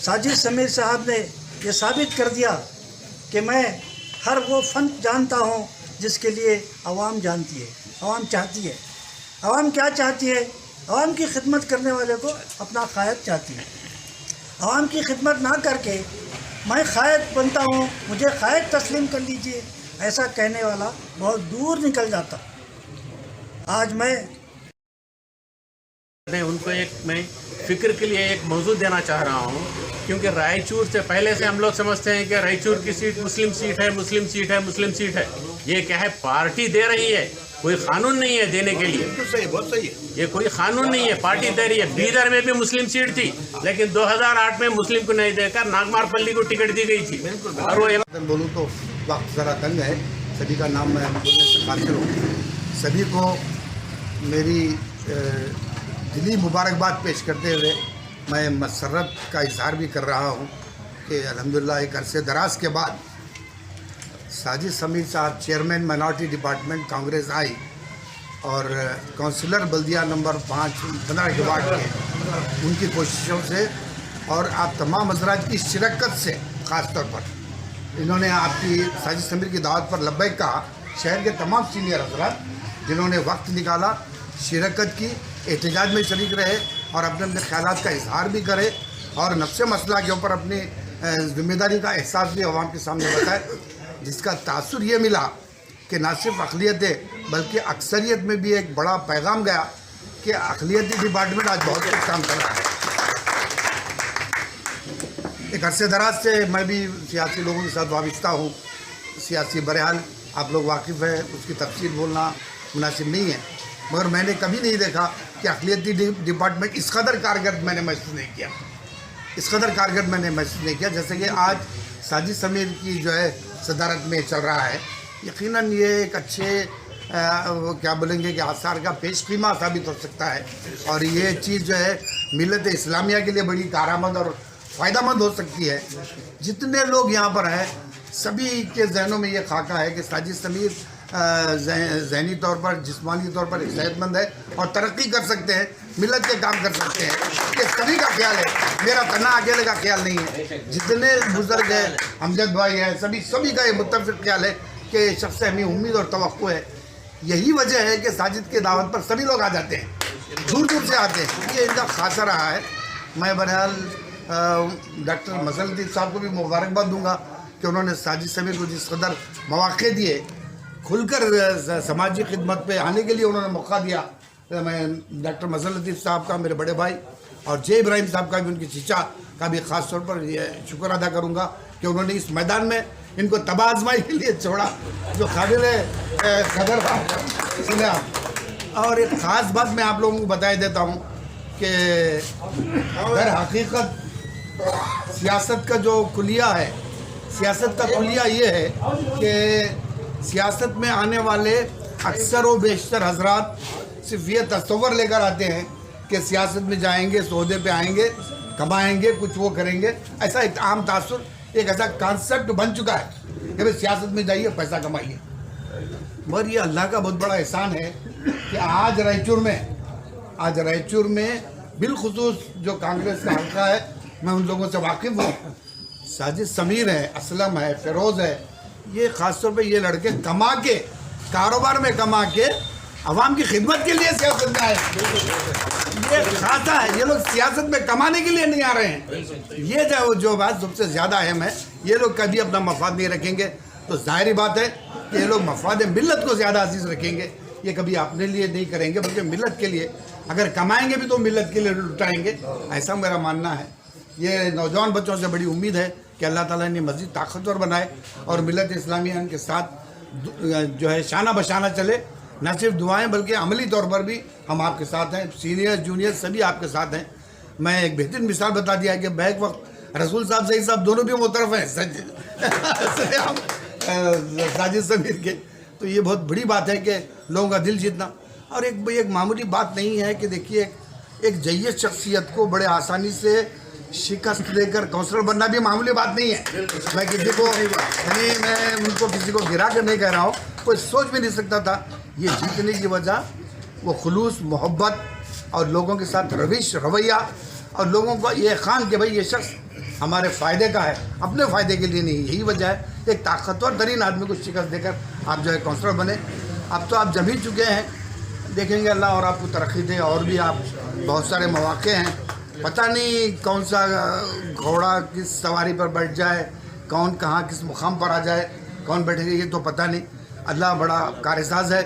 साजिद समीर साहब ने ये साबित कर दिया कि मैं हर वो फ़न जानता हूँ जिसके लिए आवाम जानती है, आवाम चाहती है। आवाम क्या चाहती है? आवाम की खिदमत करने वाले को अपना कायद चाहती है। आवाम की खिदमत ना करके मैं कायद बनता हूँ, मुझे कायद तस्लीम कर लीजिए, ऐसा कहने वाला बहुत दूर निकल जाता। आज मैं उनको मैं फ़िक्र के लिए एक मौजूद देना चाह रहा हूँ, क्योंकि रायचूर से पहले से हम लोग समझते हैं कि रायचूर की सीट मुस्लिम सीट है, मुस्लिम सीट है, मुस्लिम सीट है। ये क्या है, पार्टी दे रही है, कोई कानून नहीं है देने के लिए। तो सही, बहुत सही है। ये कोई कानून नहीं है, पार्टी दे रही है। बीदर में भी मुस्लिम सीट थी, लेकिन 2008 में मुस्लिम को नहीं देकर नागमारपल्ली को टिकट दी गई थी। और वो बोलूँ तो वक्त ज़रा तंग है, सभी का नाम मैं बोलने से कासिर हूँ। सभी को मेरी दिली मुबारकबाद पेश करते हुए मैं मसरत का इजहार भी कर रहा हूँ कि अल्हम्दुलिल्लाह एक अरसे दराज के बाद साजिद समीर साहब चेयरमैन माइनॉरिटी डिपार्टमेंट कांग्रेस आई और काउंसिलर बल्दिया नंबर 15 के वार्ड के उनकी कोशिशों से और आप तमाम हज़रात की शिरकत से ख़ास तौर पर इन्होंने आपकी साजिद समीर की दावत पर लब्बैक कहा। शहर के तमाम सीनियर हज़रात जिन्होंने वक्त निकाला, शिरकत की, एहतजाज में शरीक रहे और अपने अपने ख्यालात का इजहार भी करे और नफ्से मसला के ऊपर अपनी ज़िम्मेदारी का एहसास भी अवाम के सामने बताए, जिसका तासुर ये मिला कि ना सिर्फ अक़लियतें बल्कि अक्सरियत में भी एक बड़ा पैगाम गया कि अक़लियती डिपार्टमेंट आज बहुत कुछ काम कर रहा है। एक अरसे दराज से मैं भी सियासी लोगों के साथ वाबस्ता हूँ। सियासी बहरहाल आप लोग वाकिफ़ हैं, उसकी तफसील बोलना मुनासिब नहीं है, मगर मैंने कभी नहीं देखा कि अक़लियती डिपार्टमेंट इस कदर कारगर मैंने महसूस नहीं किया, इस कदर कारगर मैंने महसूस नहीं किया जैसे कि आज साजिद समीर की जो है सदारत में चल रहा है। यकीनन ये एक अच्छे क्या बोलेंगे कि आसार का पेशकीमा साबित हो सकता है और ये चीज़ जो है मिलत इस्लामिया के लिए बड़ी कारआमद और फ़ायदामंद हो सकती है। जितने लोग यहाँ पर हैं सभी के जहनों में ये खाका है कि साजिद समीर ज़हनी तौर पर, जिस्मानी तौर पर सेहतमंद है और तरक्की कर सकते हैं, मिलत के काम कर सकते हैं। ये सभी का ख्याल है, मेरा तना अकेले का ख्याल नहीं है। जितने बुजुर्ग हैं, अमजद भाई हैं, सभी का ये मुत्तफ़िक़ ख्याल है कि शख्स हमें उम्मीद और तवक्को है। यही वजह है कि साजिद के दावत पर सभी लोग आ जाते हैं, दूर दूर से आते हैं। ये इनका खासा रहा है। मैं बहरहाल डॉक्टर मज़हर लतीफ़ साहब को भी मुबारकबाद दूँगा कि उन्होंने साजिद समीर को जिस कदर मौक़े दिए, खुलकर समाजी खिदमत पे आने के लिए उन्होंने मौका दिया। मैं डॉक्टर मज़हर लतीफ़ साहब का, मेरे बड़े भाई, और जे इब्राहिम साहब का भी, उनकी चीचा का भी ख़ास तौर पर ये शुक्र अदा करूँगा कि उन्होंने इस मैदान में इनको तबाह आज़माई के लिए छोड़ा, जो काबिल कदर सुने आप। और एक ख़ास बात मैं आप लोगों को बताए देता हूँ कि दर हकीकत सियासत का जो कुलिया है, सियासत का कुलिया ये है कि सियासत में आने वाले अक्सर व बेशतर हजरात सिर्फ ये तस्वर लेकर आते हैं कि सियासत में जाएंगे, सौदे पे आएंगे, कमाएंगे, कुछ वो करेंगे। ऐसा एक आम तासुर, एक ऐसा कॉन्सेप्ट बन चुका है कि भाई सियासत में जाइए, पैसा कमाइए। मगर ये अल्लाह का बहुत बड़ा एहसान है कि आज रायचूर में बिलखुसूस जो कांग्रेस का हल्का है, मैं उन लोगों से वाकिफ़ हूँ। साजिद समीर है, असलम है, फ़िरोज़ है, ये ख़ास तौर पे ये लड़के कमा के, कारोबार में कमा के अवाम की खिदमत के लिए सियासत में आए। ये खाता है, ये लोग सियासत में कमाने के लिए नहीं आ रहे हैं। ये जो बात सबसे ज़्यादा अहम है, ये लोग कभी अपना मफाद नहीं रखेंगे, तो ज़ाहिर बात है कि ये लोग मफाद मिल्लत को ज़्यादा अजीज़ रखेंगे। ये कभी अपने लिए नहीं करेंगे बल्कि मिल्लत के लिए, अगर कमाएंगे भी तो मिल्लत के लिए लुटाएंगे, ऐसा मेरा मानना है। ये नौजवान बच्चों से बड़ी उम्मीद है कि अल्लाह ताला ने मज़ीद ताकतवर बनाए और मिल्लत इस्लामिया के साथ जो है शाना बशाना चले। न सिर्फ दुआएं बल्कि अमली तौर पर भी हम आपके साथ हैं, सीनियर जूनियर सभी आपके साथ हैं। मैं एक बेहतरीन मिसाल बता दिया कि बैक वक्त रसूल साहब सही साहब दोनों भी मुतरफ हैं साजिद समीर के। तो ये बहुत बड़ी बात है कि लोगों का दिल जीतना, और एक मामूली बात नहीं है कि देखिए एक जय्यद शख्सियत को बड़े आसानी से शिकस्त लेकर काउंसलर बनना भी मामूली बात नहीं है। मैं किसी को नहीं, मैं उनको किसी को गिरा कर नहीं कह रहा हूँ, कोई सोच भी नहीं सकता था। ये जीतने की वजह वो खुलूस, मोहब्बत और लोगों के साथ रवैया और लोगों को ये खान कि भाई ये शख्स हमारे फ़ायदे का है, अपने फ़ायदे के लिए नहीं। यही वजह है एक ताकतवर तरीन आदमी को शिकस्त देकर आप जो है काउंसलर बने। अब तो आप जम ही चुके हैं, देखेंगे अल्लाह और आपको तरक्की दे। और भी आप बहुत सारे मौके हैं, पता नहीं कौन सा घोड़ा किस सवारी पर बैठ जाए, कौन कहाँ किस मुकाम पर आ जाए, कौन बैठेगा ये तो पता नहीं। अल्लाह बड़ा कारसाज है,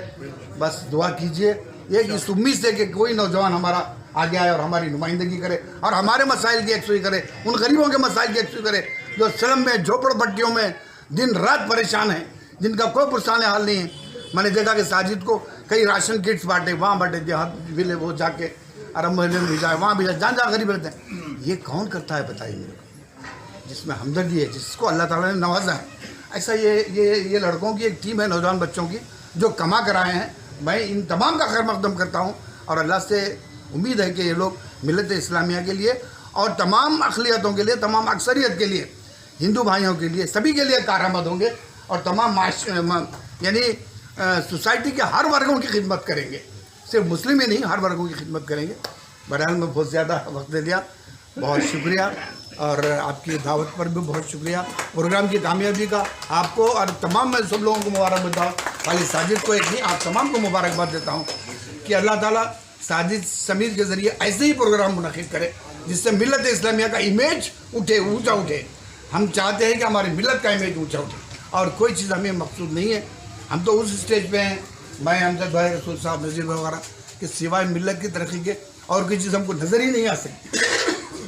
बस दुआ कीजिए ये कि इस उम्मीद से कि कोई नौजवान हमारा आगे आए और हमारी नुमाइंदगी करे और हमारे मसाइल की यकसुई करे, उन गरीबों के मसाइल की यकसुई करे जो स्लम में झोपड़पट्टियों में दिन रात परेशान हैं, जिनका कोई पुरसाने हाल नहीं है। मैंने देखा कि साजिद को कई राशन किट्स बांटे, वहाँ बांटे देहात मिले, वो जाके अरब मोहल्ले में भी जाए, वहाँ भी जाए, जहाँ गरीब रहते हैं। ये कौन करता है बताइए मेरे को, जिसमें हमदर्दी है, जिसको अल्लाह ताला ने नवाजा है। ऐसा ये लड़कों की एक टीम है, नौजवान बच्चों की, जो कमा कर आए हैं। मैं इन तमाम का खैर मकदम करता हूँ और अल्लाह से उम्मीद है कि ये लोग मिलत इस्लामिया के लिए और तमाम अक़लियतों के लिए, तमाम अक्सरियत के लिए, हिंदू भाइयों के लिए, सभी के लिए कारआमद होंगे और तमाम यानी सोसाइटी के हर वर्गों की खिदमत करेंगे, सिर्फ मुस्लिम ही नहीं, हर वर्गों की खिदमत करेंगे। बहरहाल में बहुत ज़्यादा वक्त दे दिया, बहुत शुक्रिया और आपकी दावत पर भी बहुत शुक्रिया। प्रोग्राम की कामयाबी का आपको और तमाम मैं सब लोगों को मुबारकबाद देता हूँ, खाली साजिद को एक नहीं, आप तमाम को मुबारकबाद देता हूँ कि अल्लाह ताला साजिद समीर के ज़रिए ऐसे ही प्रोग्राम मुनक़िद करे जिससे मिलत इस्लामिया का इमेज उठे, ऊँचा उठे। हम चाहते हैं कि हमारी मिलत का इमेज ऊँचा उठे और कोई चीज़ हमें मकसूद नहीं है। हम तो उस स्टेज पे हैं, मैं हमजद भाई, रसूल साहब, नज़ीर वगैरह, कि सिवाय मिलत की तरक्की के और कोई चीज़ हमको नज़र ही नहीं आ सकती।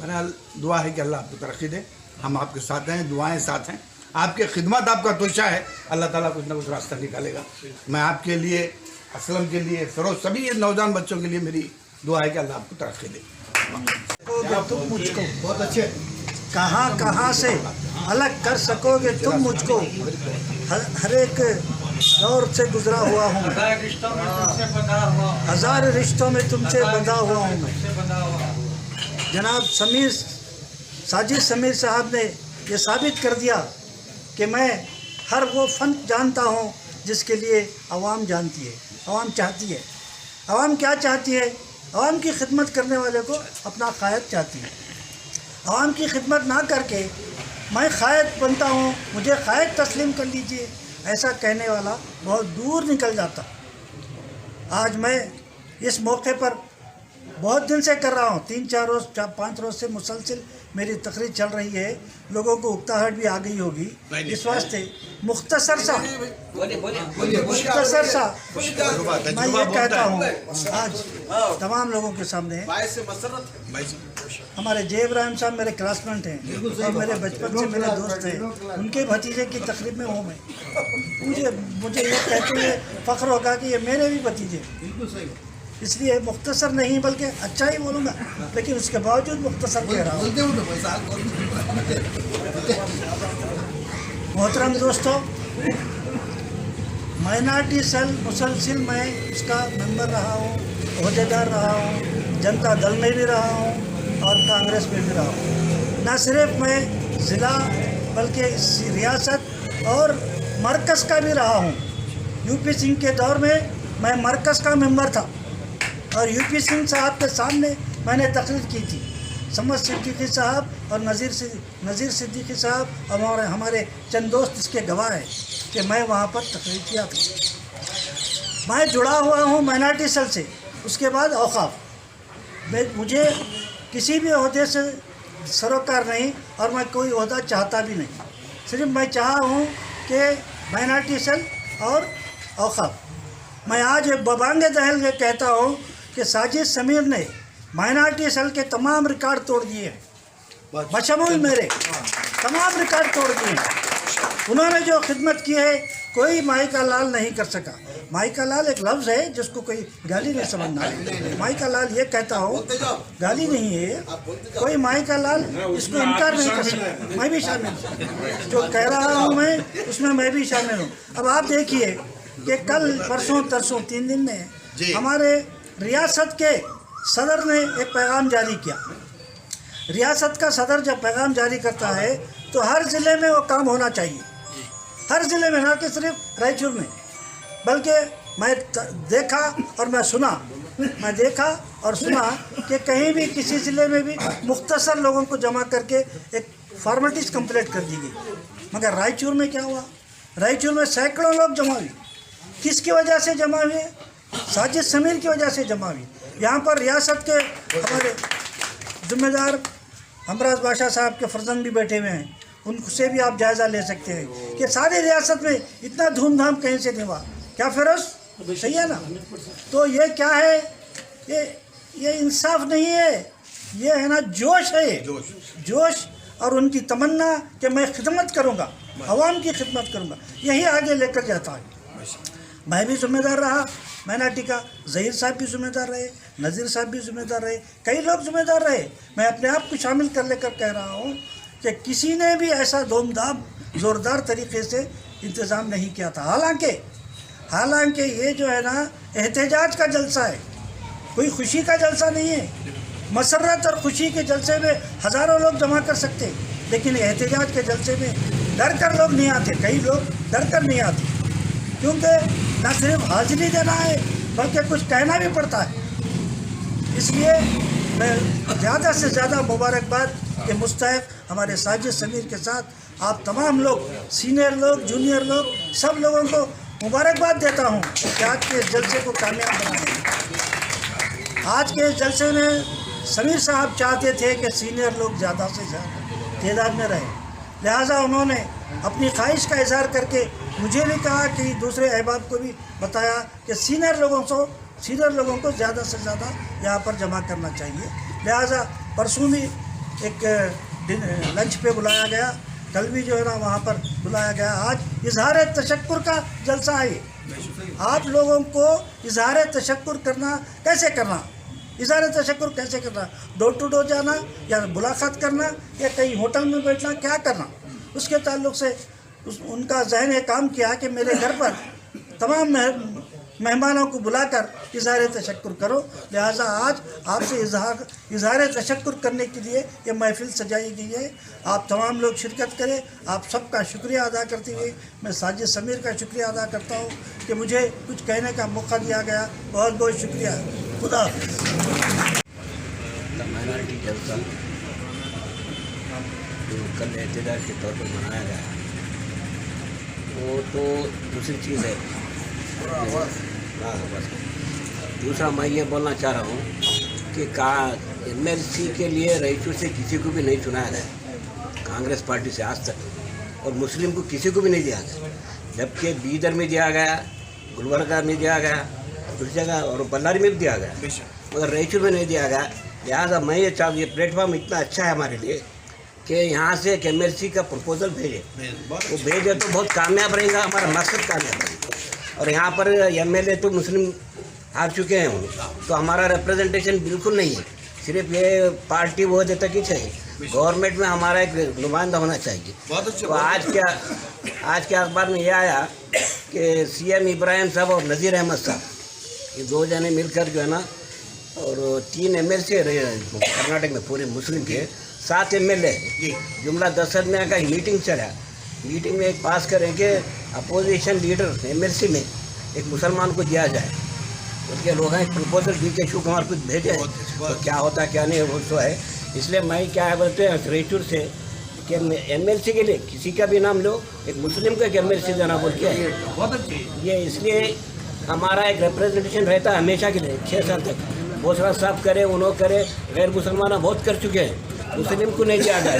बहरहाल दुआ है कि अल्लाह आपको तरक्की दे, हम आपके साथ हैं, दुआएं साथ हैं, आपके खिदमत आपका तोशा है, अल्लाह ताला कुछ ना कुछ रास्ता निकालेगा। मैं आपके लिए, असलम के लिए, फिरोज, सभी नौजवान बच्चों के लिए मेरी दुआ है कि अल्लाह आपको तरक्की दे। तुम मुझको बहुत अच्छे, कहाँ से अलग कर सकोगे तुम मुझको, हर एक दौर से गुजरा हुआ हूँ, हज़ार रिश्तों में तुमसे बंधा हुआ हूँ मैं। जनाब साजिद समीर साहब ने ये साबित कर दिया कि मैं हर वो फ़न जानता हूँ जिसके लिए आवाम जानती है, आवाम चाहती है। आवाम क्या चाहती है? आवाम की खिदमत करने वाले को अपना कायद चाहती है। आवाम की खिदमत ना करके मैं कायद बनता हूँ, मुझे कायद तस्लीम कर लीजिए, ऐसा कहने वाला बहुत दूर निकल जाता। आज मैं इस मौके पर बहुत दिन से कर रहा हूँ, 3-4 रोज़ 5 रोज़ से मुसलसिल मेरी तकरीर चल रही है, लोगों को उकताहट भी आ गई होगी। इस वास्ते मुख्तसर सा मैं ये कहता हूँ आज तमाम लोगों के सामने, हमारे जे इब्राहिम साहब मेरे क्लासमेट हैं और मेरे बचपन से मेरे दोस्त हैं, उनके भतीजे की तकरीब में हूँ मैं। मुझे ये कहते हुए फ़ख्र होगा कि ये मेरे भी भतीजे, इसलिए मुख्तसर नहीं बल्कि अच्छा ही बोलूँगा, लेकिन उसके बावजूद मुख्तसर कह रहा हूँ। मोहतरम दोस्तों, माइनॉरिटी सेल मुसलसिल मैं उसका मेंबर रहा हूँ, ओहदेदार रहा हूँ, जनता दल में भी रहा हूँ और कांग्रेस में भी रहा हूँ। न सिर्फ मैं ज़िला बल्कि इस रियासत और मरकज़ का भी रहा हूँ। यूपी सिंह के दौर में मैं मरकज़ का मेंबर था और यूपी सिंह साहब के सामने मैंने तकरीर की थी। समद सिद्दीकी साहब और नज़ीर सिद्दीकी साहब और हमारे चंद दोस्त इसके गवाह हैं कि मैं वहाँ पर तकरीर किया था। मैं जुड़ा हुआ हूँ माइनॉरिटी सेल से। उसके बाद औक़ाफ़, मुझे किसी भी ओहदे से सरोकार नहीं और मैं कोई ओहदा चाहता भी नहीं। सिर्फ मैं चाहा हूँ कि माइनॉरिटी सेल और औक़ाफ़। मैं आज बबांगे दहल के कहता हूँ कि साजिद समीर ने माइनॉरिटी सेल के तमाम रिकॉर्ड तोड़ दिए हैं, बशमूल मेरे तमाम रिकॉर्ड तोड़ दिए हैं। उन्होंने जो खिदमत की है कोई माई का लाल नहीं कर सका। माई का लाल एक लफ्ज़ है जिसको कोई गाली नहीं समझना है। माई का लाल ये कहता हूँ, गाली नहीं है, कोई माई का लाल इसको इनकार नहीं कर सकता। मैं भी शामिल हूँ, जो कह रहा हूँ मैं उसमें मैं भी शामिल हूँ। अब आप देखिए कि कल परसों तरसों 3 दिन में हमारे रियासत के सदर ने एक पैगाम जारी किया। रियासत का सदर जब पैगाम जारी करता है तो हर ज़िले में वो काम होना चाहिए, हर ज़िले में, ना कि सिर्फ रायचूर में। बल्कि मैं देखा और मैं सुना, मैं देखा और सुना कि कहीं भी किसी ज़िले में भी मुख्तसर लोगों को जमा करके एक फॉर्मेलिटीज़ कंप्लीट कर दी गई। मगर रायचूर में क्या हुआ? रायचूर में सैकड़ों लोग जमा हुए। किसकी वजह से जमा हुए? साजिद समीर की वजह से जमा हुई। यहाँ पर रियासत के हमारे जिम्मेदार हमराज बादशाह साहब के फर्जंद भी बैठे हुए हैं, उनसे भी आप जायज़ा ले सकते हैं कि सारी रियासत में इतना धूमधाम कहीं से नहीं हुआ। क्या फिरोज सही है ना? तो ये क्या है? ये इंसाफ नहीं है, ये है ना जोश है, जोश और उनकी तमन्ना कि मैं खिदमत करूँगा, अवाम की खिदमत करूँगा, यही आगे लेकर जाता है। मैं भी जिम्मेदार रहा, मैनाटी का ज़हीर साहब भी जिम्मेदार रहे, नज़ीर साहब भी जिम्मेदार रहे, कई लोग जिम्मेदार रहे। मैं अपने आप को शामिल कर लेकर कह रहा हूँ कि किसी ने भी ऐसा धूमधाम ज़ोरदार तरीके से इंतज़ाम नहीं किया था। हालांकि ये जो है ना एहतजाज का जलसा है, कोई खुशी का जलसा नहीं है। मसरत और खुशी के जलसे में हज़ारों लोग जमा कर सकते, लेकिन एहतजाज के जलसे में डर कर लोग नहीं आते, कई लोग डर कर नहीं आते, क्योंकि न सिर्फ हाजिरी देना है बल्कि कुछ कहना भी पड़ता है। इसलिए मैं ज़्यादा से ज़्यादा मुबारकबाद के मुस्तहिक हमारे साजिद समीर के साथ आप तमाम लोग, सीनियर लोग, जूनियर लोग, सब लोगों को मुबारकबाद देता हूँ कि आज के इस जलसे को कामयाब बनाएं। आज के इस जलसे में समीर साहब चाहते थे कि सीनियर लोग ज़्यादा से ज़्यादा तादाद में रहें, लिहाजा उन्होंने अपनी ख्वाहिश का इजहार करके मुझे भी कहा कि दूसरे अहबाब को भी बताया कि सीनियर लोगों को ज़्यादा से ज़्यादा यहाँ पर जमा करना चाहिए। लिहाजा परसों भी एक लंच पे बुलाया गया, कल भी जो है ना वहाँ पर बुलाया गया। आज इजहार तशक्कुर का जलसा है। आप लोगों को इजहार तशक्कुर करना कैसे करना, इजहार तशक्कुर कैसे करना? डोर टू डोर जाना या मुलाकात करना या कहीं होटल में बैठना, क्या करना? उसके ताल्लुक़ से उनका जहन ये काम किया कि मेरे घर पर तमाम मेहमानों को बुलाकर इजहार तशक्कुर करो। लिहाजा आज आपसे इजहार तशक्कुर करने के लिए ये महफिल सजाई गई है। आप तमाम लोग शिरकत करें। आप सबका शुक्रिया अदा करते हुए मैं साजिद समीर का शुक्रिया अदा करता हूँ कि मुझे कुछ कहने का मौका दिया गया। बहुत बहुत शुक्रिया। खुदा माइनॉरिटी जलसा जो कल एहतजाज के तौर पर मनाया गया, वो तो दूसरी चीज़ है। बस दूसरा मैं ये बोलना चाह रहा हूँ कि MLC के लिए रायचूर से किसी को भी नहीं चुनाया गया, कांग्रेस पार्टी से आज तक, और मुस्लिम को किसी को भी नहीं दिया गया, जबकि बीदर में दिया गया, गुलबर्गा में दिया गया, उस जगह और बल्लारी में भी दिया गया, मगर रायचूर में नहीं दिया गया। लिहाजा मैं ये चाहूँ, ये प्लेटफॉर्म इतना अच्छा है हमारे लिए कि यहाँ से एक MLC का प्रपोजल भेजे, वो भेजे तो बहुत कामयाब रहेगा, हमारा मकसद कामयाब रहेगा। और यहाँ पर MLA तो मुस्लिम हार चुके हैं, तो हमारा रिप्रेजेंटेशन बिल्कुल नहीं है। सिर्फ ये पार्टी वो देता कि चाहिए, गवर्नमेंट में हमारा एक नुमाइंदा होना चाहिए। तो आज के अखबार में ये आया कि CM इब्राहिम साहब और नज़ीर अहमद साहब, ये दो जने मिलकर जो है ना, और 3 MLC कर्नाटक में पूरे मुस्लिम के 7 MLA, जुमला 10 आदमी का मीटिंग चला। मीटिंग में एक पास करें कि अपोजिशन लीडर MLC में एक मुसलमान को दिया जाए। उसके लोग हैं प्रपोजल DK शिव कुमार कुछ भेजे, तो क्या होता क्या नहीं वो तो है। इसलिए मैं क्या है बोलते हैं रायचूर से कि MLC के लिए किसी का भी नाम लो, एक मुस्लिम को एक MLC देना बोल के ये, इसलिए हमारा एक रिप्रेजेंटेशन रहता है हमेशा के लिए 6 साल तक। बोसरा साहब करे, उन्होंने करे, गैर मुसलमान बहुत कर चुके हैं, मुस्लिम को नहीं दिया गया।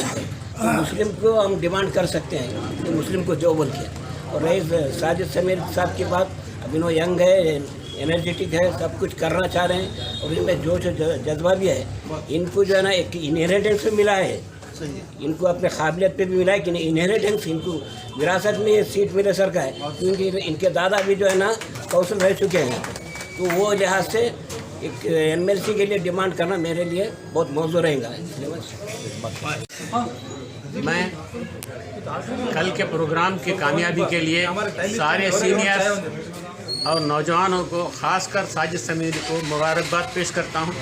तो मुस्लिम को हम डिमांड कर सकते हैं कि मुस्लिम को जो बोल के। और रही साजिद समीर साहब की बात, अभी नो यंग है, एनर्जेटिक है, सब कुछ करना चाह रहे हैं और इनमें जोश जज्बा भी है। इनको जो है ना एक इनहेरिटेंस भी मिला है, इनको अपने काबिलियत पे भी मिला है कि इनहेरिटेंस, इनको विरासत में ये सीट मिले सर का है, क्योंकि इनके दादा भी जो है ना कौंसिल रह चुके हैं। तो वो लिहाज से एक MLC के लिए डिमांड करना मेरे लिए बहुत मौजूद रहेगा। मैं कल के प्रोग्राम की कामयाबी के लिए सारे सीनियर्स और नौजवानों को, ख़ासकर साजिद समीर को मुबारकबाद पेश करता हूं।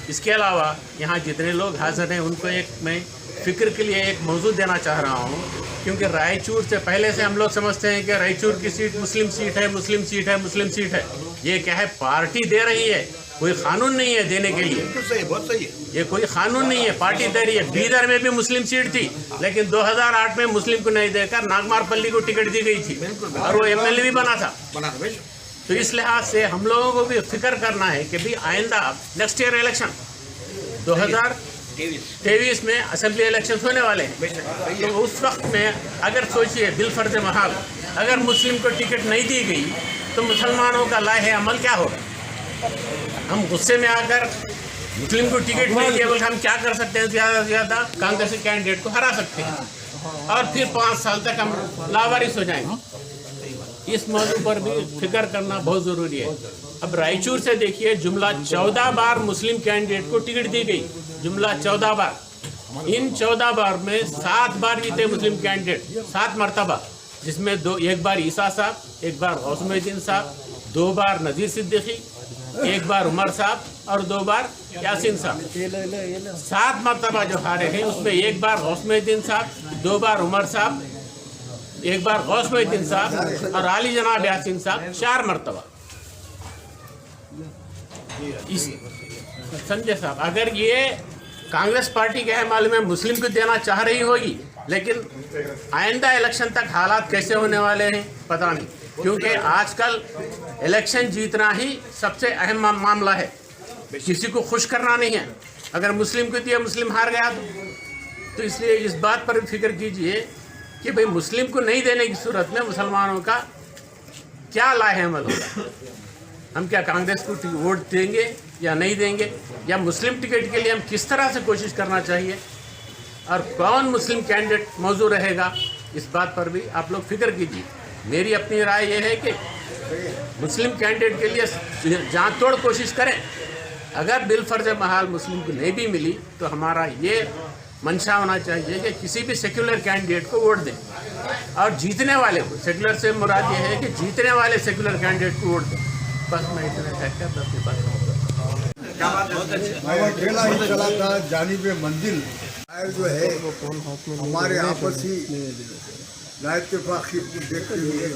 इसके अलावा यहाँ जितने लोग हाज़िर हैं उनको मैं फ़िक्र के लिए एक मौजूद देना चाह रहा हूँ, क्योंकि रायचूर से पहले से हम लोग समझते हैं कि रायचूर की सीट मुस्लिम सीट है, मुस्लिम सीट है, मुस्लिम सीट है। ये क्या है, पार्टी दे रही है कोई कानून नहीं है देने के लिए। बिल्कुल सही, बहुत सही है। ये कोई कानून नहीं है, पार्टी दे रही है। बीदर में भी मुस्लिम सीट थी, लेकिन 2008 में मुस्लिम को नहीं देकर नागमारपल्ली को टिकट दी गई थी और वो MLA भी बना था। तो इस लिहाज से हम लोगों को भी फिक्र करना है कि भी आइंदा नेक्स्ट ईयर इलेक्शन 2023 में असेंबली इलेक्शन होने वाले हैं। तो उस वक्त में अगर सोचिए बिलफर्ज महाल अगर मुस्लिम को टिकट नहीं दी गई तो मुसलमानों का लाहे अमल क्या होगा? हम गुस्से में आकर मुस्लिम को टिकट नहीं दिया बल्कि हम क्या कर सकते हैं, ज़्यादा से ज़्यादा कांग्रेसी कैंडिडेट को हरा सकते हैं और फिर 5 साल तक हम लावारिस हो जाएंगे। इस मौजू पर भी फिक्र करना बहुत ज़रूरी है। अब रायचूर से देखिए, जुमला 14 बार मुस्लिम कैंडिडेट को टिकट दी गई, जुमला 14 बार। इन 14 बार में 7 बार जीते मुस्लिम कैंडिडेट, 7 मरतबा, जिसमें एक बार ईसा साहब, एक बार गौस मोहिउद्दीन साहब, 2 बार नज़ीर सिद्दीकी, 1 बार उमर साहब और 2 बार यासीन साहब। 7 मरतबा जो हारे हैं उसमें 1 बार गौस मोहिउद्दीन साहब, 2 बार उमर साहब, 1 बार गौस मोहिउद्दीन साहब और आली जनाब यासीन साहब 4 मरतबा। संजय साहब, अगर ये कांग्रेस पार्टी के मालूम है मुस्लिम को देना चाह रही होगी, लेकिन आइंदा इलेक्शन तक हालात कैसे होने वाले हैं पता नहीं, क्योंकि आजकल इलेक्शन जीतना ही सबसे अहम मामला है। किसी को खुश करना नहीं है। अगर मुस्लिम को दिया, मुस्लिम हार गया तो इसलिए इस बात पर भी फिक्र कीजिए कि भाई मुस्लिम को नहीं देने की सूरत में मुसलमानों का क्या लाहेअमल होगा। हम क्या कांग्रेस को वोट देंगे या नहीं देंगे, या मुस्लिम टिकट के लिए हम किस तरह से कोशिश करना चाहिए और कौन मुस्लिम कैंडिडेट मौजूद रहेगा, इस बात पर भी आप लोग फिक्र कीजिए। मेरी अपनी राय यह है कि मुस्लिम कैंडिडेट के लिए जान तोड़ कोशिश करें। अगर बिलफर्ज महाल मुस्लिम को नहीं भी मिली तो हमारा ये मंशा होना चाहिए कि किसी भी सेक्युलर कैंडिडेट को वोट दें और जीतने वाले को, सेक्युलर से मुराद ये है कि जीतने वाले सेक्युलर कैंडिडेट को वोट दें। बस मैं इतना कहकर अपनी बात खेला ही चला था जानिब मंजिल जो है हमारे आपसी नाइतफाकी को देखते हुए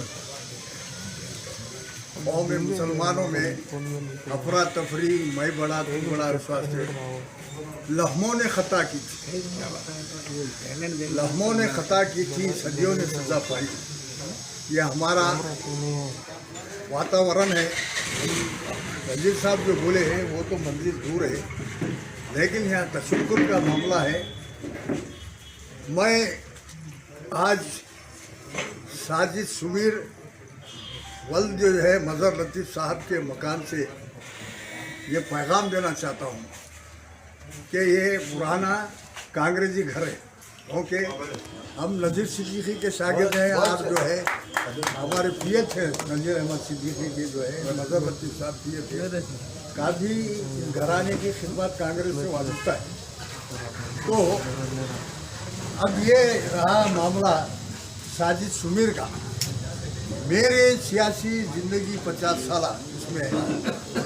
कौम में मुसलमानों में अफरा तफरी, मैं बड़ा तू बड़ा विश्वास है। लहमों ने खता की थी, लहमों ने खता की थी, सदियों ने सजा पाई। ये हमारा वातावरण है। मंजिल साहब जो बोले हैं वो तो मंजिल दूर है, लेकिन यहाँ तशक्कुर का मामला है। मैं आज साजिद सुमीर वल्द जो है मज़हर लतीफ़ साहब के मकान से ये पैगाम देना चाहता हूँ कि ये पुराना कांग्रेसी घर है, ओके। हम नज़ीर सिद्दीकी के शागिर्द हैं। आप जो है हमारे पीएच है नज़ीर अहमद सिद्दीकी के जो है मज़हर लतीफ़ साहब पीएच है, काफ़ी घराने की खिदमत कांग्रेस से वाबस्ता है। तो अब ये रहा मामला साजिद सुमीर का। मेरे सियासी ज़िंदगी 50 साल इसमें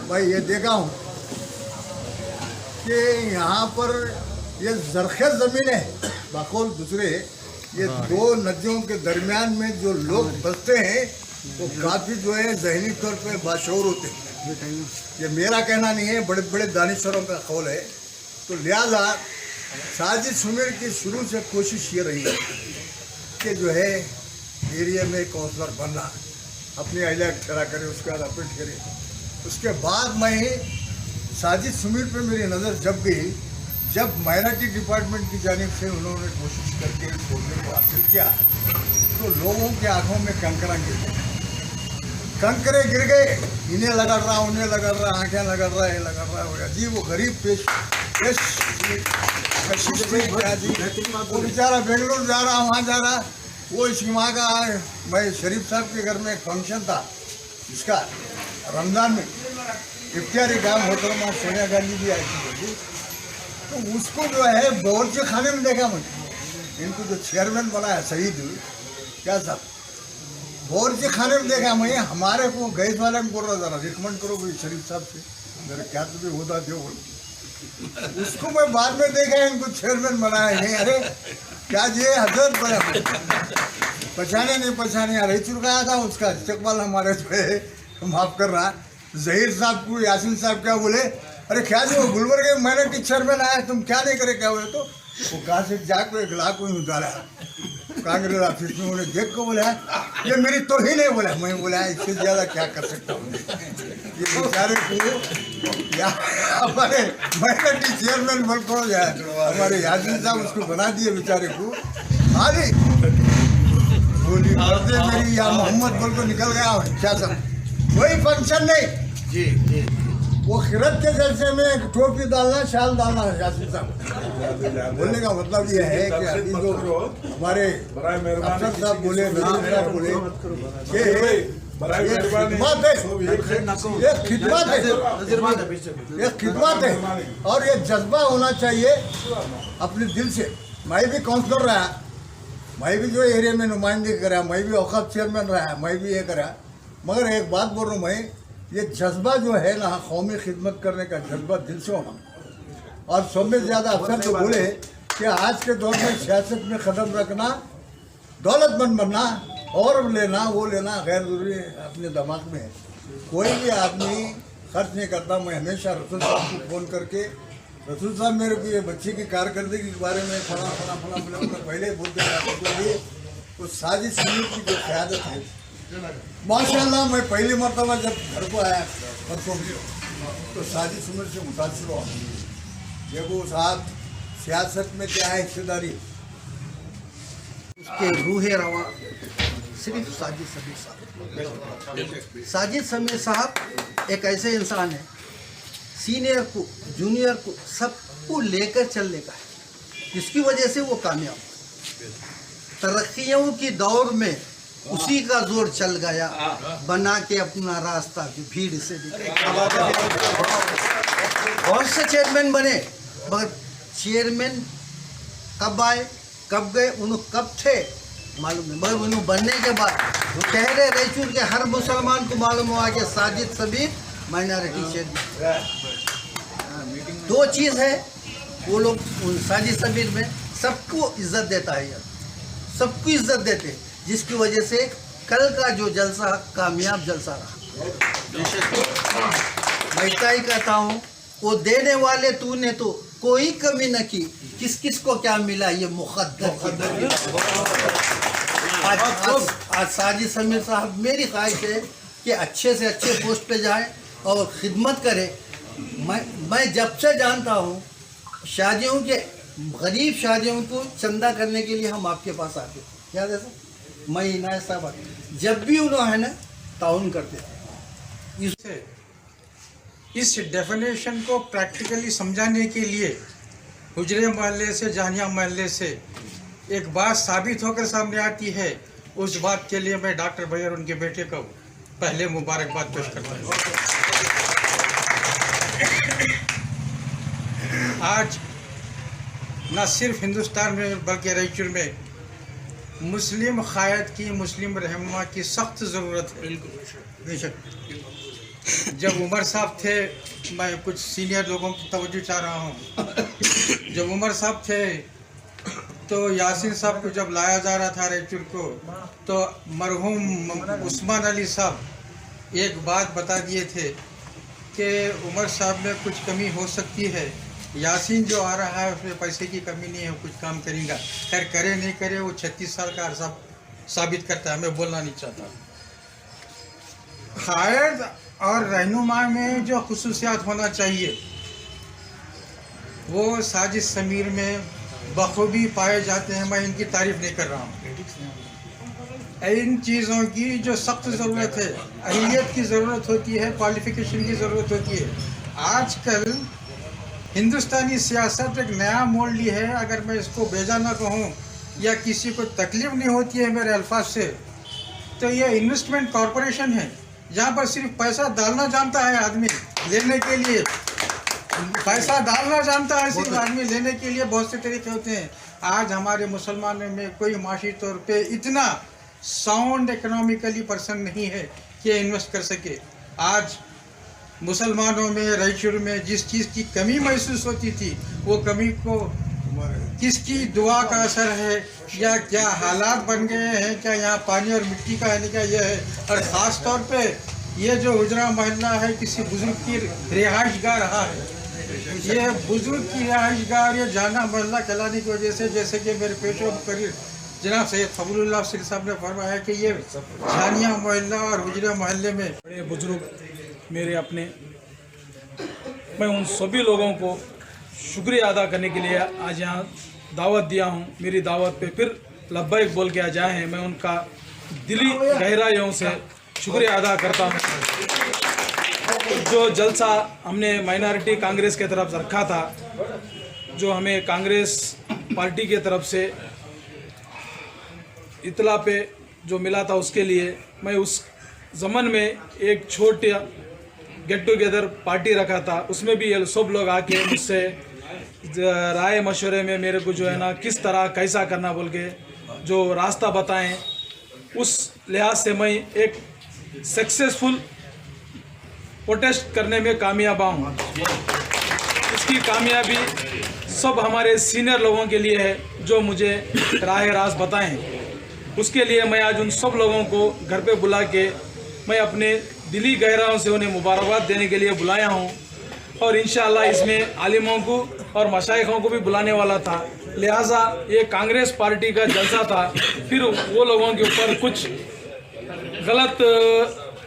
मैं ये देखा हूँ कि यहाँ पर ये ज़रख़ेज़ ज़मीन है, बकौल दूसरे ये 2 नदियों के दरमियान में जो लोग बसते हैं वो काफ़ी जो है ज़हनी तौर पे बाशऊर होते हैं। ये मेरा कहना नहीं है, बड़े बड़े दानिशवरों का कौल है। तो लिहाजा साजिद सुमीर की शुरू से कोशिश ये रही है कि जो है एरिया में काउंसलर बनना, अपनी अहलिया खड़ा करे, उसके बाद अपील करे। उसके बाद मैं साजिद सुमीर पे मेरी नज़र जब गई, जब माइनॉरिटी डिपार्टमेंट की जानिब से उन्होंने कोशिश करके खोलने को हासिल किया तो लोगों की आंखों में कंकरा गिर गए, कंकरे गिर गए। इन्हें लगड़ रहा, उन्हें लगड़ रहा, आँखें लगड़ रहा, ये लगड़ रहा हो। अजीब वो गरीब पेश कशिश वो बेचारा बेंगलोर जा रहा, वहाँ जा रहा। वो इस माँ का मैं शरीफ साहब के घर में एक फंक्शन था, इसका रमज़ान में इफ्तियारी काम होटल में सोनिया गांधी भी आई थी। तो उसको जो है बावर्ची खाने में देखा मैंने। इनको जो चेयरमैन बनाया शहीद क्या साहब, बावर्ची खाने में देखा मैं। हमारे को गैस वाले को बोल रहा था रिकमेंड करो भाई शरीफ साहब से, मेरे क्या तुम्हें होता थे वो। उसको मैं बाद में देखा इनको चेयरमैन बनाया नहीं। अरे क्या जी हजरत बड़े पहचाने नहीं पहचाने। रईचूर का आया था, उसका इस्तेकबाल हमारे जो है माफ़ कर रहा। जहीर साहब को, यासीन साहब क्या बोले, अरे क्या जो गुलबर्ग के माइनॉरिटी चेयरमैन आया, तुम क्या नहीं करे, क्या बोले, तो वो कहा से जाकर 1 लाख को ही उतारा कांग्रेस ऑफिस में। उन्हें देख को बोला ये मेरी तो ही नहीं, बोला मैं, बोला इससे ज़्यादा क्या कर सकता हूँ। ये बेचारे को या हमारे माइनॉरिटी चेयरमैन बोल को हमारे यासीन साहब उसको बना दिए बेचारे को। अरे बोली मर्दे मेरी या मोहम्मद बोल को निकल गया क्या सब, कोई फंक्शन नहीं जी। वो खिरत के जलसे में एक टोपी डालना, शाल डालना है यासीन साहब। बोलने का मतलब ये है कि अभी जो हमारे अफसर साहब बोले, नजीर साहब बोले कि ये खिदमत है, ये खिदमत है और ये जज्बा होना चाहिए अपने दिल से। मैं भी काउंसलर रहा, मैं भी जो एरिया में नुमाइंदगी करा, मैं भी औकाफ चेयरमैन रहा, मैं भी ये करा, मगर एक बात बोल रहा हूँ मैं, ये जज्बा जो है ना, कौमी खिदमत करने का जज्बा दिल से होना। और सब में ज़्यादा अफसर जो बोले कि आज के दौर में सियासत में कदम रखना, दौलतमंद बनना और लेना वो लेना गैर ज़रूरी अपने दिमाग में है। कोई भी आदमी खर्च नहीं करता। मैं हमेशा रसूल साहब को फ़ोन करके, रसूल साहब मेरे को ये बच्चे की कारकर्दगी के बारे में फला फला फला फला मैं पहले बोलते रहा, उस साजिश की जो क़यादत है माशाल्लाह। मैं पहली मरतबा जब घर को आया परसों तो साजिश उम्र से मुतासर हुआ। जब वो साहब सियासत में क्या है हिस्सेदारी, उसके रूहे रवा सिर्फ साजिद समीर साहब। साजिद समीर साहब एक ऐसे इंसान है, सीनियर को जूनियर को सबको लेकर चलने का है, जिसकी वजह से वो कामयाब। तरक्कियों की दौर में उसी का जोर चल गया, बना के अपना रास्ता की भीड़ से बहुत से चेयरमैन बने, मगर चेयरमैन कब आए कब गए, उन्होंने कब थे मालूम नहीं, मगर उन्होंने बनने के बाद वो शहर रायचूर के हर मुसलमान को मालूम हुआ कि साजिद समीर माइनॉरिटी चेयरमैन। दो चीज़ है, वो लोग साजिद समीर में सबको इज्जत देता है, यार सबको इज्जत देते हैं, जिसकी वजह से कल का जो जलसा कामयाब जलसा रहा। मैं इतना ही कहता हूँ, वो देने वाले तूने तो कोई कमी न की, किस किस को क्या मिला ये मुक़द्दर। आज साजिद समीर साहब मेरी ख्वाहिश है कि अच्छे से अच्छे पोस्ट पे जाए और ख़िदमत करे। मैं जब से जानता हूँ, शादियों के गरीब शादियों को चंदा करने के लिए हम आपके पास आते, याद है सर? मैं इनायत साहब जब भी उन्होंने ना ताउन करते थे। इस डेफिनेशन को प्रैक्टिकली समझाने के लिए हुजरे मोहल्ले से, जानिया मोहल्ले से एक बात साबित होकर सामने आती है। उस बात के लिए मैं डॉक्टर भाई और उनके बेटे को पहले मुबारकबाद पेश करता हूँ। आज न सिर्फ हिंदुस्तान में बल्कि रायचूर में मुस्लिम क़ायद की, मुस्लिम रहनुमा की सख्त ज़रूरत है। बेशक जब उमर साहब थे, मैं कुछ सीनियर लोगों की तवज्जो चाह रहा हूँ, जब उमर साहब थे तो यासीन साहब को जब लाया जा रहा था रायचूर को, तो मरहूम उस्मान अली साहब एक बात बता दिए थे कि उमर साहब में कुछ कमी हो सकती है, यासीन जो आ रहा है उसमें पैसे की कमी नहीं है, कुछ काम करेगा। खैर करे नहीं करे, वो 36 साल का अरसा साबित करता है, मैं बोलना नहीं चाहता। क़ायद और रहनुमा में जो खुसूसियात होना चाहिए वो साजिद समीर में बखूबी पाए जाते हैं। मैं इनकी तारीफ़ नहीं कर रहा हूँ। इन चीज़ों की जो सख्त ज़रूरत है, अहलियत की ज़रूरत होती है, क्वालिफ़िकेशन की ज़रूरत होती है। आजकल हिंदुस्तानी सियासत एक नया मोड़ ली है। अगर मैं इसको बेजा ना कहूँ या किसी को तकलीफ़ नहीं होती है मेरे अल्फाज से, तो ये इन्वेस्टमेंट कॉरपोरेशन है, जहाँ पर सिर्फ पैसा डालना जानता है आदमी, लेने के लिए पैसा डालना जानता है सिर्फ आदमी, लेने के लिए बहुत से तरीके होते हैं। आज हमारे मुसलमानों में कोई माशी तौर पे इतना साउंड इकोनॉमिकली पर्सन नहीं है कि इन्वेस्ट कर सके। आज मुसलमानों में, रायचूर में जिस चीज़ की कमी महसूस होती थी, वो कमी को किसकी दुआ का असर है या क्या हालात बन गए हैं, क्या यहाँ पानी और मिट्टी का है, क्या यह है। और ख़ास तौर पे ये जो हुजरा मोहल्ला है किसी बुजुर्ग की रिहाइश गाह रहा है। ये बुजुर्ग की रिहाइश गाह ये जाना मोहल्ला कहलाने की वजह से, जैसे कि मेरे पेशवा मुकर्रिर जनाब सैयद क़बूलुल्लाह सिर साहब ने फरमाया कि ये जानिया मोहल्ला और हुजरा मोहल्ले में बड़े बुजुर्ग मेरे अपने, मैं उन सभी लोगों को शुक्रिया अदा करने के लिए आज यहाँ दावत दिया हूँ। मेरी दावत पे फिर लब्बैक बोल के आज आए हैं। मैं उनका दिली गहराइयों से शुक्रिया अदा करता हूँ। जो जलसा हमने माइनॉरिटी कांग्रेस के तरफ रखा था, जो हमें कांग्रेस पार्टी के तरफ से इतला पे जो मिला था, उसके लिए मैं उस ज़मन में एक छोटे गेट टुगेदर पार्टी रखा था। उसमें भी ये सब लोग आके मुझसे राय मशवरे में मेरे को जो है ना किस तरह कैसा करना बोल के जो रास्ता बताएं, उस लिहाज से मैं एक सक्सेसफुल प्रोटेस्ट करने में कामयाब हूँ। इसकी कामयाबी सब हमारे सीनियर लोगों के लिए है जो मुझे राह रास्त बताएं। उसके लिए मैं आज उन सब लोगों को घर पे बुला के मैं अपने दिली गहराइयों से उन्हें मुबारकबाद देने के लिए बुलाया हूँ। और इंशाअल्लाह इसमें आलिमों को और मशाइखों को भी बुलाने वाला था। लिहाजा ये कांग्रेस पार्टी का जलसा था, फिर वो लोगों के ऊपर कुछ गलत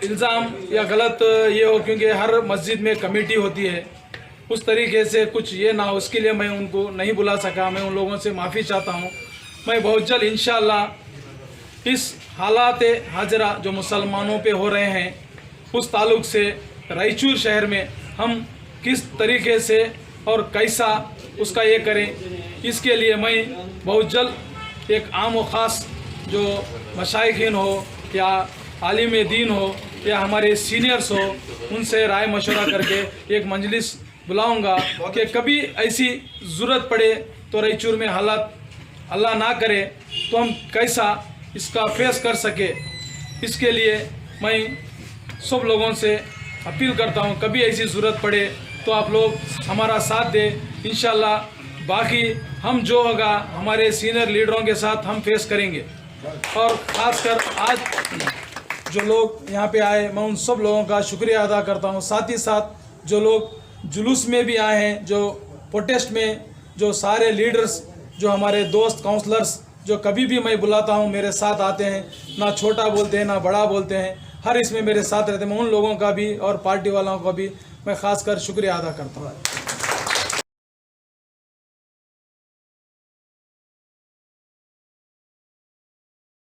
इल्ज़ाम या गलत ये हो, क्योंकि हर मस्जिद में कमेटी होती है, उस तरीके से कुछ ये ना हो, उसके लिए मैं उनको नहीं बुला सका। मैं उन लोगों से माफ़ी चाहता हूँ। मैं बहुत जल्द इंशाअल्लाह इस हालात हाजरा जो मुसलमानों पे हो रहे हैं, उस ताल्लुक़ से रायचूर शहर में हम किस तरीके से और कैसा उसका ये करें, इसके लिए मैं बहुत जल्द एक आम व ख़ास जो मशाइखीन हो या आलिम दीन हो या हमारे सीनियर्स हो, उनसे राय मशवरा करके एक मजलिस बुलाऊंगा कि कभी ऐसी ज़रूरत पड़े तो रायचूर में हालात अल्लाह ना करे तो हम कैसा इसका फेस कर सके। इसके लिए मैं सब लोगों से अपील करता हूँ, कभी ऐसी ज़रूरत पड़े तो आप लोग हमारा साथ दें। इंशाल्लाह बाकी हम जो होगा हमारे सीनियर लीडरों के साथ हम फेस करेंगे। और ख़ासकर आज जो लोग यहाँ पे आए, मैं उन सब लोगों का शुक्रिया अदा करता हूँ। साथ ही साथ जो लोग जुलूस में भी आए हैं, जो प्रोटेस्ट में जो सारे लीडर्स, जो हमारे दोस्त काउंसलर्स, जो कभी भी मैं बुलाता हूँ मेरे साथ आते हैं, ना छोटा बोलते हैं ना बड़ा बोलते हैं, हर इसमें मेरे साथ रहते हैं। मैं उन लोगों का भी और पार्टी वालों का भी मैं ख़ासकर शुक्रिया अदा करता हूँ।